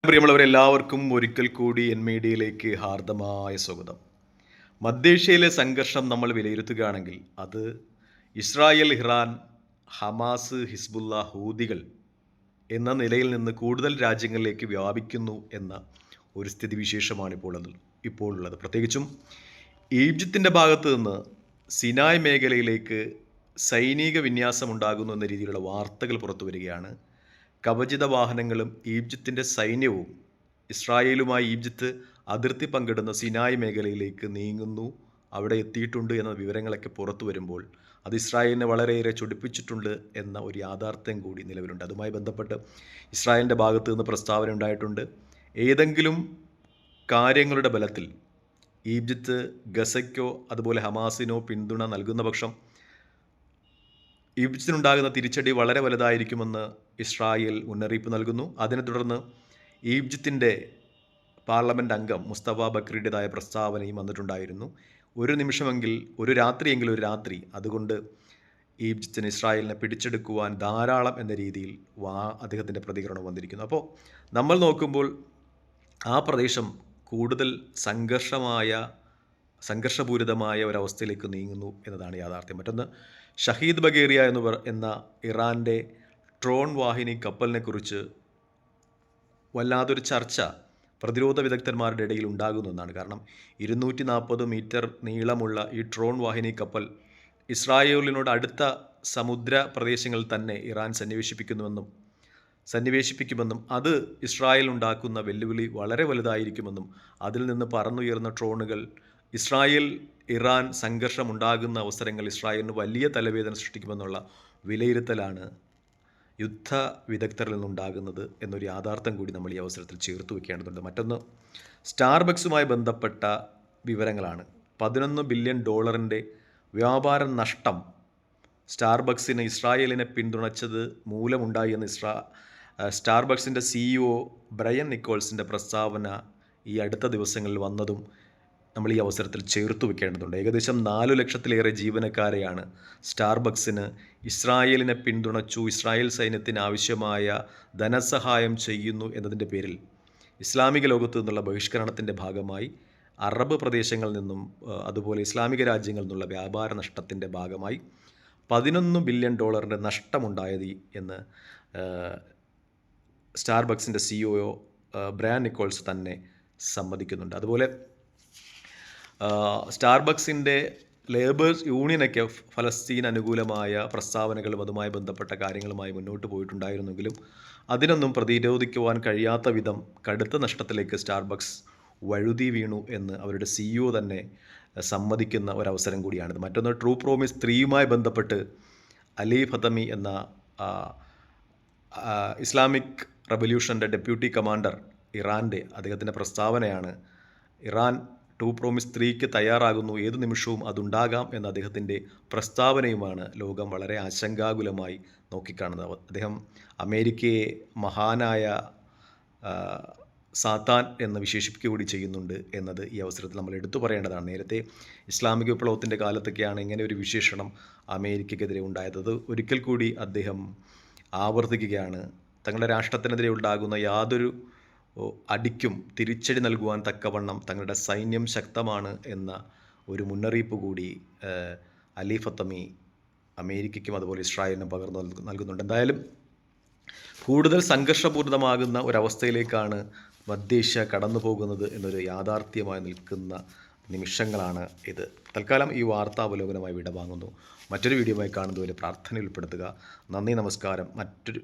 പ്രിയമുള്ളവരെല്ലാവർക്കും ഒരിക്കൽ കൂടി എൻ മീഡിയയിലേക്ക് ഹാർദമായ സ്വാഗതം. മധ്യേഷ്യയിലെ സംഘർഷം നമ്മൾ വിലയിരുത്തുകയാണെങ്കിൽ അത് ഇസ്രായേൽ, ഇറാൻ, ഹമാസ്, ഹിസ്ബുള്ള, ഹൂതികൾ എന്ന നിലയിൽ നിന്ന് കൂടുതൽ രാജ്യങ്ങളിലേക്ക് വ്യാപിക്കുന്നു എന്ന ഒരു സ്ഥിതിവിശേഷമാണ് ഇപ്പോൾ ഉള്ളത്. പ്രത്യേകിച്ചും ഈജിപ്തിൻ്റെ ഭാഗത്ത് നിന്ന് സിനായ് മേഖലയിലേക്ക് സൈനിക വിന്യാസം ഉണ്ടാകുന്നു എന്ന രീതിയിലുള്ള വാർത്തകൾ പുറത്തു വരികയാണ്. കവചിത വാഹനങ്ങളും ഈജിപ്തിൻ്റെ സൈന്യവും ഇസ്രായേലുമായി ഈജിപ്ത് അതിർത്തി പങ്കിടുന്ന സിനായ് മേഖലയിലേക്ക് നീങ്ങുന്നു, അവിടെ എത്തിയിട്ടുണ്ട് എന്ന വിവരങ്ങളൊക്കെ പുറത്തു വരുമ്പോൾ അത് ഇസ്രായേലിനെ വളരെയേറെ ചൊടിപ്പിച്ചിട്ടുണ്ട് എന്ന ഒരു യാഥാർത്ഥ്യം കൂടി നിലവിലുണ്ട്. അതുമായി ബന്ധപ്പെട്ട് ഇസ്രായേലിൻ്റെ ഭാഗത്തു നിന്ന് പ്രസ്താവന ഉണ്ടായിട്ടുണ്ട്. ഏതെങ്കിലും കാര്യങ്ങളുടെ ബലത്തിൽ ഈജിപ്ത് ഗസയ്ക്കോ അതുപോലെ ഹമാസിനോ പിന്തുണ നൽകുന്ന പക്ഷം ഈജിപ്തിനുണ്ടാകുന്ന തിരിച്ചടി വളരെ വലുതായിരിക്കുമെന്ന് ഇസ്രായേൽ മുന്നറിയിപ്പ് നൽകുന്നു. അതിനെ തുടർന്ന് ഈജിപ്തിൻ്റെ പാർലമെൻറ്റ് അംഗം മുസ്തഫ ബക്രിയുടേതായ പ്രസ്താവനയും വന്നിട്ടുണ്ടായിരുന്നു. ഒരു രാത്രി അതുകൊണ്ട് ഈജിപ്തിന് ഇസ്രായേലിനെ പിടിച്ചെടുക്കുവാൻ ധാരാളം എന്ന രീതിയിൽ അദ്ദേഹത്തിൻ്റെ പ്രതികരണം വന്നിരിക്കുന്നു. അപ്പോൾ നമ്മൾ നോക്കുമ്പോൾ ആ പ്രദേശം കൂടുതൽ സംഘർഷപൂരിതമായ ഒരവസ്ഥയിലേക്ക് നീങ്ങുന്നു എന്നതാണ് യാഥാർത്ഥ്യം. മറ്റൊന്ന്, ഷഹീദ് ബഗേറിയ എന്ന ഇറാൻ്റെ ട്രോൺ വാഹിനി കപ്പലിനെ കുറിച്ച് വല്ലാതൊരു ചർച്ച പ്രതിരോധ വിദഗ്ധന്മാരുടെ ഇടയിൽ ഉണ്ടാകുന്നു എന്നാണ്. കാരണം 240 മീറ്റർ നീളമുള്ള ഈ ട്രോൺ വാഹിനി കപ്പൽ ഇസ്രായേലിനോട് അടുത്ത സമുദ്ര പ്രദേശങ്ങളിൽ തന്നെ ഇറാൻ സന്നിവേശിപ്പിക്കുമെന്നും അത് ഇസ്രായേൽ ഉണ്ടാക്കുന്ന വെല്ലുവിളി വളരെ വലുതായിരിക്കുമെന്നും അതിൽ നിന്ന് പറന്നുയർന്ന ട്രോണുകൾ ഇറാൻ സംഘർഷം ഉണ്ടാകുന്ന അവസരങ്ങൾ ഇസ്രായേലിന് വലിയ തലവേദന സൃഷ്ടിക്കുമെന്നുള്ള വിലയിരുത്തലാണ് യുദ്ധ വിദഗ്ധരിൽ നിന്നുണ്ടാകുന്നത് എന്നൊരു യാഥാർത്ഥ്യം കൂടി നമ്മൾ ഈ അവസരത്തിൽ ചേർത്ത് വയ്ക്കേണ്ടതുണ്ട്. മറ്റൊന്ന്, സ്റ്റാർബക്സുമായി ബന്ധപ്പെട്ട വിവരങ്ങളാണ്. $11 ബില്യൺ വ്യാപാര നഷ്ടം സ്റ്റാർബക്സിന് ഇസ്രായേലിനെ പിന്തുണച്ചത് മൂലമുണ്ടായി എന്ന് സ്റ്റാർബക്സിൻ്റെ CEO ബ്രയൻ നിക്കോൾസിൻ്റെ പ്രസ്താവന ഈ അടുത്ത ദിവസങ്ങളിൽ വന്നതും നമ്മൾ ഈ അവസരത്തിൽ ചേർത്ത് വയ്ക്കേണ്ടതുണ്ട്. ഏകദേശം 4 ലക്ഷത്തിലേറെ ജീവനക്കാരെയാണ് സ്റ്റാർബക്സിന് ഇസ്രായേലിനെ പിന്തുണച്ചു, ഇസ്രായേൽ സൈന്യത്തിന് ആവശ്യമായ ധനസഹായം ചെയ്യുന്നു എന്നതിൻ്റെ പേരിൽ ഇസ്ലാമിക ലോകത്തു നിന്നുള്ള ബഹിഷ്കരണത്തിൻ്റെ ഭാഗമായി അറബ് പ്രദേശങ്ങളിൽ നിന്നും അതുപോലെ ഇസ്ലാമിക രാജ്യങ്ങളിൽ നിന്നുള്ള വ്യാപാര നഷ്ടത്തിൻ്റെ ഭാഗമായി $11 ബില്യൺ നഷ്ടമുണ്ടായത് എന്ന് സ്റ്റാർബക്സിൻ്റെ CEO ബ്രയൻ നിക്കോൾസ് തന്നെ സമ്മതിക്കുന്നുണ്ട്. അതുപോലെ സ്റ്റാർബക്സിൻ്റെ ലേബേഴ്സ് യൂണിയനൊക്കെ ഫലസ്തീൻ അനുകൂലമായ പ്രസ്താവനകളും അതുമായി ബന്ധപ്പെട്ട കാര്യങ്ങളുമായി മുന്നോട്ട് പോയിട്ടുണ്ടായിരുന്നെങ്കിലും അതിനൊന്നും പ്രതിരോധിക്കുവാൻ കഴിയാത്ത വിധം കടുത്ത നഷ്ടത്തിലേക്ക് സ്റ്റാർബക്സ് വഴുതി വീണു എന്ന് അവരുടെ CEO തന്നെ സമ്മതിക്കുന്ന ഒരവസരം കൂടിയാണിത്. മറ്റൊന്ന്, ട്രൂ പ്രോമിസ് 3യുമായി ബന്ധപ്പെട്ട് അലി ഫതമി എന്ന ഇസ്ലാമിക് റവല്യൂഷൻ്റെ ഡെപ്യൂട്ടി കമാൻഡർ അദ്ദേഹത്തിൻ്റെ പ്രസ്താവനയാണ്. ഇറാൻ ട്രൂ പ്രോമിസ് 3ക്ക് തയ്യാറാകുന്നു, ഏതു നിമിഷവും അതുണ്ടാകാം എന്ന അദ്ദേഹത്തിൻ്റെ പ്രസ്താവനയുമാണ് ലോകം വളരെ ആശങ്കാകുലമായി നോക്കിക്കാണുന്നത്. അദ്ദേഹം അമേരിക്കയെ മഹാനായ സാത്താൻ എന്ന് വിശേഷിപ്പിക്കുക കൂടി ചെയ്യുന്നുണ്ട് എന്നത് ഈ അവസരത്തിൽ നമ്മൾ എടുത്തു പറയേണ്ടതാണ്. നേരത്തെ ഇസ്ലാമിക വിപ്ലവത്തിൻ്റെ കാലത്തൊക്കെയാണ് ഇങ്ങനെ ഒരു വിശേഷണം അമേരിക്കയ്ക്കെതിരെ ഉണ്ടായത്. അത് ഒരിക്കൽ കൂടി അദ്ദേഹം ആവർത്തിക്കുകയാണ്. തങ്ങളുടെ രാഷ്ട്രത്തിനെതിരെ ഉണ്ടാകുന്ന യാതൊരു അടിക്കും തിരിച്ചടി നൽകുവാൻ തക്കവണ്ണം തങ്ങളുടെ സൈന്യം ശക്തമാണ് എന്ന ഒരു മുന്നറിയിപ്പ് കൂടി അലി ഫത്തമി അമേരിക്കയ്ക്കും അതുപോലെ ഇസ്രായേലിനും പകർന്നു നൽകുന്നുണ്ട്. എന്തായാലും കൂടുതൽ സംഘർഷപൂരിതമാകുന്ന ഒരവസ്ഥയിലേക്കാണ് മധ്യേഷ്യ കടന്നു പോകുന്നത് എന്നൊരു യാഥാർത്ഥ്യമായി നിൽക്കുന്ന നിമിഷങ്ങളാണ് ഇത്. തൽക്കാലം ഈ വാർത്താവലോകനമായി വിടവാങ്ങുന്നു. മറ്റൊരു വീഡിയോയുമായി കാണുന്നതുവരെ പ്രാർത്ഥനയിൽ ഉൾപ്പെടുത്തുക. നന്ദി, നമസ്കാരം. മറ്റൊരു